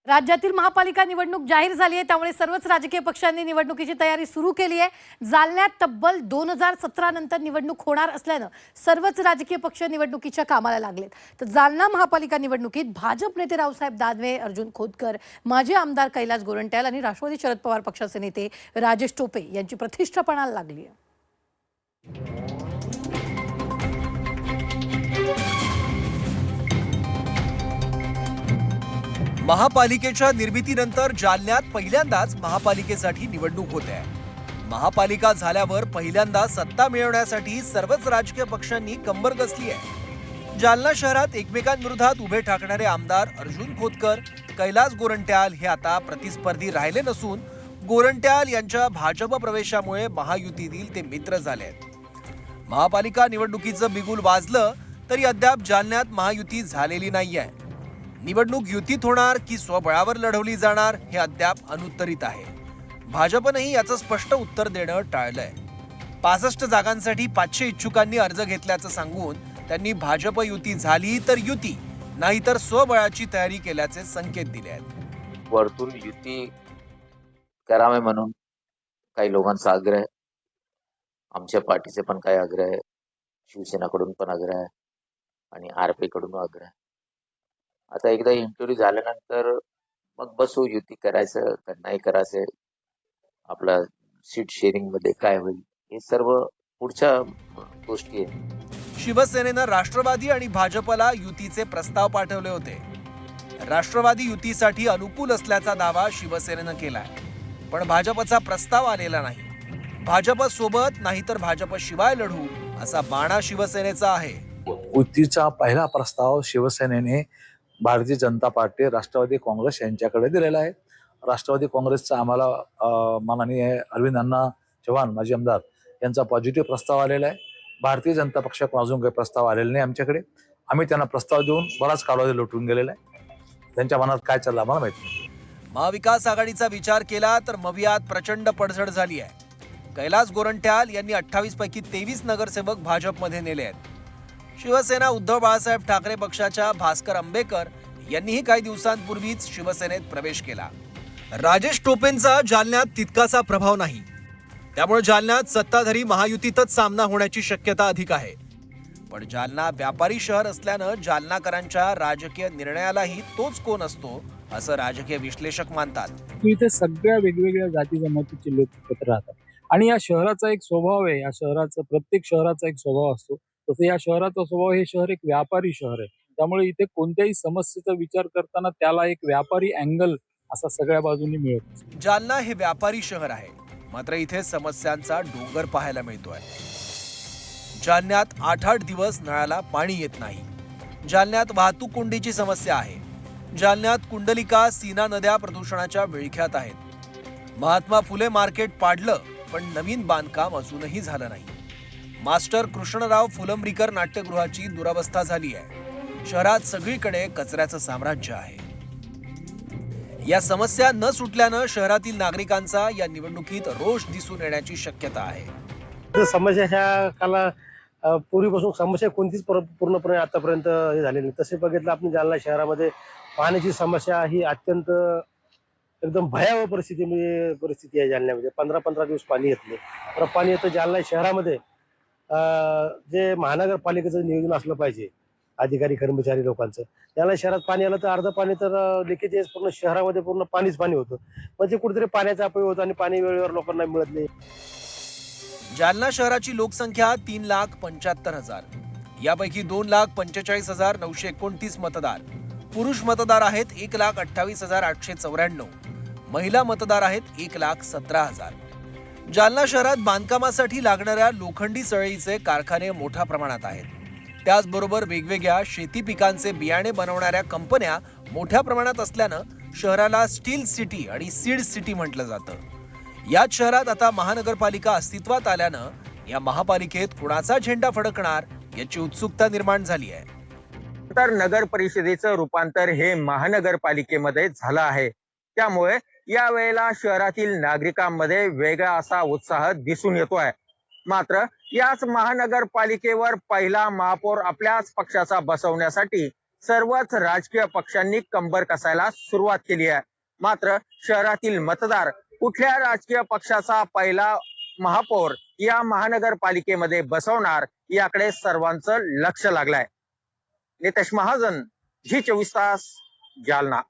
राज्यातील महापालिका निवडणूक जाहीर झाली आहे, त्यामुळे सर्वच राजकीय पक्षांनी निवडणुकीची तयारी सुरू केली आहे। जालन्यात तब्बल 2017 नंतर निवडणूक होणार असल्यानं सर्वच राजकीय पक्ष निवडणुकीच्या कामाला लागलेत। तर जालना महापालिका निवडणुकीत भाजप नेते रावसाहेब दानवे, अर्जुन खोतकर, माजी आमदार कैलास गोरंट्याल आणि राष्ट्रवादी शरद पवार पक्षाचे नेते राजेश टोपे यांची प्रतिष्ठा पणाला लागली आहे। महापालिकेच्या निर्मितीनंतर जालन्यात पहिल्यांदाच महापालिकेसाठी निवडणूक होते आहे। महापालिका झाल्यावर पहिल्यांदा सत्ता मिळवण्यासाठी सर्वच राजकीय पक्षांनी कंबर कसली आहे। जालना शहरात एकमेकांविरोधात उभे ठाकणारे आमदार अर्जुन खोतकर, कैलास गोरंट्याल हे आता प्रतिस्पर्धी राहिले नसून गोरंट्याल यांच्या भाजप प्रवेशामुळे महायुतीतील ते मित्र झाले आहेत। महापालिका निवडणुकीचं बिगुल वाजलं तरी अद्याप जालन्यात महायुती झालेली नाहीये। निवडणूक युतीत होणार की स्वबळावर लढवली जाणार हे अद्याप अनुत्तरित आहे। भाजपनेही याचं स्पष्ट उत्तर देणं टाळलंय। 65 जागांसाठी 500 इच्छुकांनी अर्ज घेतल्याचं सांगून त्यांनी भाजप युती झाली तर युती, नाहीतर स्वबळाची तयारी केल्याचे संकेत दिले आहेत। वरतून युती करावे म्हणून काही लोकांचा आग्रह आहे, आमच्या पार्टीचे पण काही आग्रह आहे, शिवसेनाकडून पण आग्रह आहे आणि आरपी कडून आग्रह आहे। आता एकदा इंटरव्ह्यू झाल्यानंतर मग बसू युती करायचं का नाही करायचं, आपला सीट शेअरिंग मध्ये काय होईल हे सर्व पुढच्या गोष्टी आहेत। शिवसेनेनं राष्ट्रवादी आणि भाजपला युतीचे प्रस्ताव पाठवले होते। राष्ट्रवादी युतीसाठी अनुकूल असल्याचा दावा शिवसेनेनं केलाय, पण भाजपचा प्रस्ताव आलेला नाही। भाजप सोबत नाहीतर भाजप शिवाय लढू असा बाणा शिवसेनेचा आहे। युतीचा पहिला प्रस्ताव शिवसेनेने भारतीय जनता पार्टी, राष्ट्रवादी काँग्रेस यांच्याकडे दिलेला आहे। राष्ट्रवादी काँग्रेसचा आम्हाला माननीय अरविंद अण्णा चव्हाण माजी आमदार यांचा पॉझिटिव्ह प्रस्ताव आलेला आहे। भारतीय जनता पक्षाकडून अजून काही प्रस्ताव आलेला नाही आमच्याकडे। आम्ही त्यांना प्रस्ताव देऊन बराच कालावधी लोटून गेलेला आहे। त्यांच्या मनात काय चाललं आम्हाला माहिती नाही। महाविकास आघाडीचा विचार केला तर मवियात प्रचंड पडझड झाली आहे। कैलास गोरंट्याल यांनी 28 पैकी 23 नगरसेवक भाजपमध्ये नेले आहेत। शिवसेना उद्धव बाळासाहेब ठाकरे पक्षाच्या भास्कर अंबेकर यांनीही काही दिवसांपूर्वीच शिवसेनेत प्रवेश केला। राजेश टोपेंचा जालन्यात तितकासा प्रभाव नाही, त्यामुळे जालन्यात सत्ताधारी महायुतीतच सामना होण्याची शक्यता अधिक आहे। पण जालना व्यापारी शहर असल्यानं जालनाकरांच्या राजकीय निर्णयालाही तोच कोण असतो असं राजकीय विश्लेषक मानतात। इथे सगळ्या वेगवेगळ्या जाती जमातीचे लोक एकत्र राहतात आणि या शहराचा एक स्वभाव आहे, या शहराचा प्रत्येक शहराचा एक स्वभाव असतो। तसं या शहराचा स्वभाव, हे शहर एक व्यापारी शहर आहे, त्यामुळे इथे कोणत्याही समस्येचा विचार करताना त्याला एक व्यापारी अँगल असा सगळ्या बाजूंनी मिळत असतो। जालना हे व्यापारी शहर आहे, मात्र इथे समस्यांचा डोंगर पाहायला मिळतोय। जालन्यात 8-8 दिवस नळाला पाणी येत नाही। जालन्यात वाहतूक कोंडीची समस्या आहे। जालन्यात कुंडलिका, सीना नद्या प्रदूषणाच्या विळख्यात आहेत। महात्मा फुले मार्केट पाडलं, पण नवीन बांधकाम अजूनही झालं नाही। मास्टर कृष्णराव फुलंब्रीकर नाट्यगृहाची दुरावस्था झाली आहे। शहरात सगळीकडे कचऱ्याचं साम्राज्य आहे। या समस्या न सुटल्यानं शहरातील नागरिकांचा या निवडणुकीत रोष दिसून येण्याची शक्यता आहे। समस्या ह्या काला पूर्वीपासून समस्या कोणतीच पूर्णपणे आतापर्यंत हे झालेली नाही। तसे बघितलं आपण जालना शहरामध्ये पाण्याची समस्या ही अत्यंत एकदम भयावह परिस्थिती आहे जालन्यामध्ये। 15-15 दिवस पाणी येत नाही। तर पाणी येतं जालना शहरामध्ये, जे महानगरपालिकेचं नियोजन असलं पाहिजे, अधिकारी कर्मचारी लोकांचं, जालना शहरात पाणी आलं तर अर्ध पाणी तर लिकेजेस पूर्ण शहरामध्ये पूर्ण पाणीच पाणी होतं। म्हणजे कुठेतरी पाण्याचा अपव्यय होतो आणि पाणी वेळेवर लोकांना मिळत नाही। जालना शहराची लोकसंख्या 3,75,000, यापैकी 2,45,929 मतदार। पुरुष मतदार आहेत 1,28,894, महिला मतदार आहेत 1,17,000। जालना शहरात बांधकामासाठी लागणाऱ्या लोखंडी सळईचे कारखाने मोठ्या प्रमाणात आहेत। त्याचबरोबर वेगवेगळ्या शेती पिकांचे बियाणे बनवणाऱ्या कंपन्या मोठ्या प्रमाणात असल्यानं शहराला स्टील सिटी आणि सीड सिटी म्हटलं जातं। याच शहरात आता महानगरपालिका अस्तित्वात आल्यानं या महापालिकेत कुणाचा झेंडा फडकणार याची उत्सुकता निर्माण झाली आहे। तर नगर परिषदेचं रूपांतर हे महानगरपालिकेमध्ये झालं आहे, त्यामुळे या वेळेला शहरातील नागरिकांमध्ये वेगळा असा उत्साह दिसून येतोय। मात्र याच महानगरपालिकेवर पहिला महापौर आपल्याच पक्षाचा बसवण्यासाठी सर्वच राजकीय पक्षांनी कंबर कसायला सुरुवात केली आहे. मात्र शहरातील मतदार कुठल्या राजकीय पक्षाचा पहिला महापौर या महानगरपालिकेमध्ये बसवणार याकडे सर्वांचं लक्ष लागलंय. नितेश महाजन, झी 24 तास, जालना.